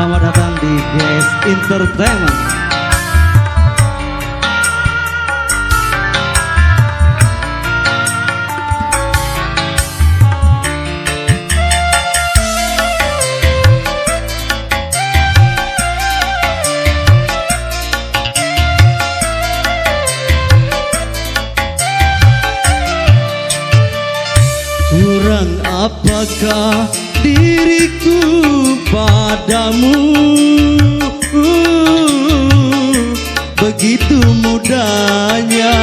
Selamat datang di GS Entertainment. Kurang apakah diriku padamu, begitu mudahnya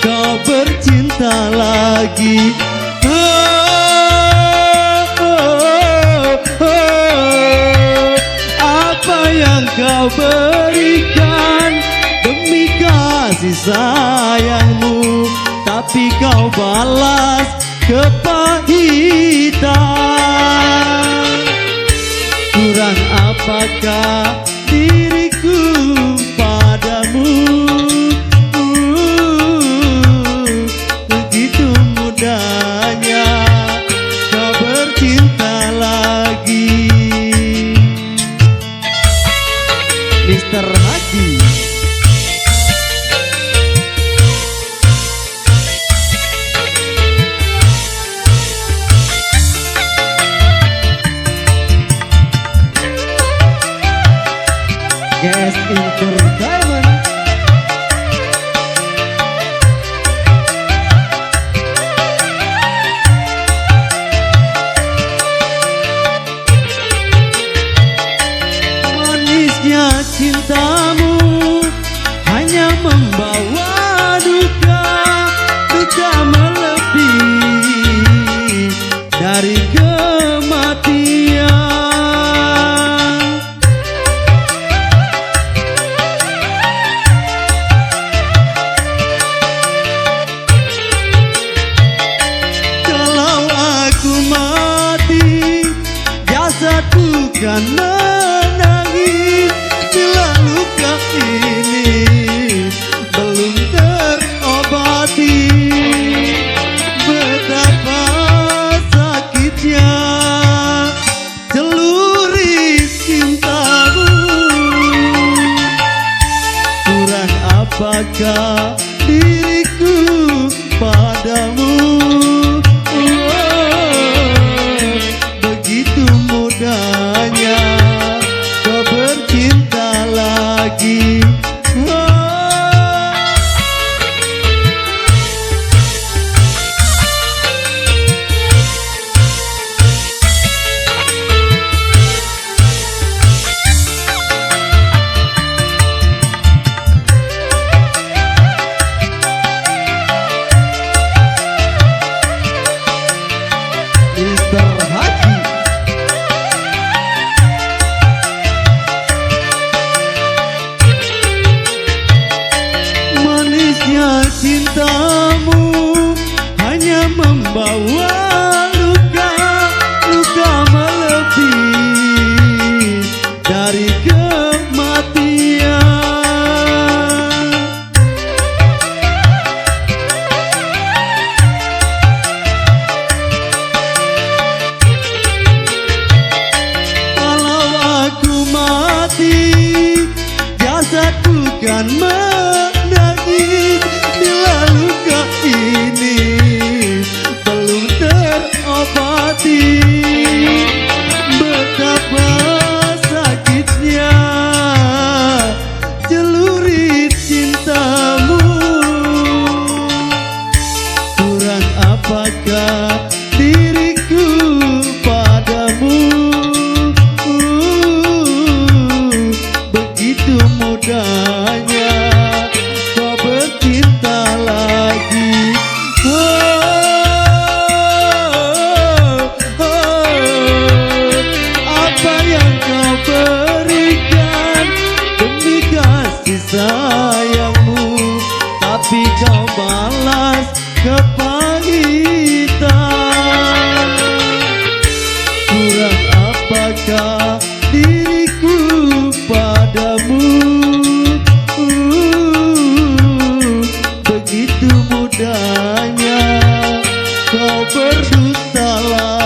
kau bercinta lagi. Apa yang kau berikan demi kasih sayangmu, tapi kau balas kepahitan. Kurang apakah diriku padamu, begitu mudahnya kau bercinta lagi. Mr. Haji. GS Entertainment. Manisnya cintamu hanya membawa duka, duka melebihi dari kematian. Bukan menangis bila luka ini belum terobati. Betapa sakitnya celurit cintamu. Kurang apakah diriku padamu, begitu mudahnya kau bercinta lagi. Cintamu hanya membawa luka, luka melebihi dari kematian. Kalau aku mati, jasadku kan menangis bila luka ini belum terobati. Betapa sakitnya celurit cintamu. Kurang apakah diriku padamu, begitu mudahnya kau bercinta lagi. Apa yang kau berikan demi kasih sayangmu, tapi kau balas kepahitan. Kurang apakah diriku padamu, begitu mudahnya kau berdusta lagi.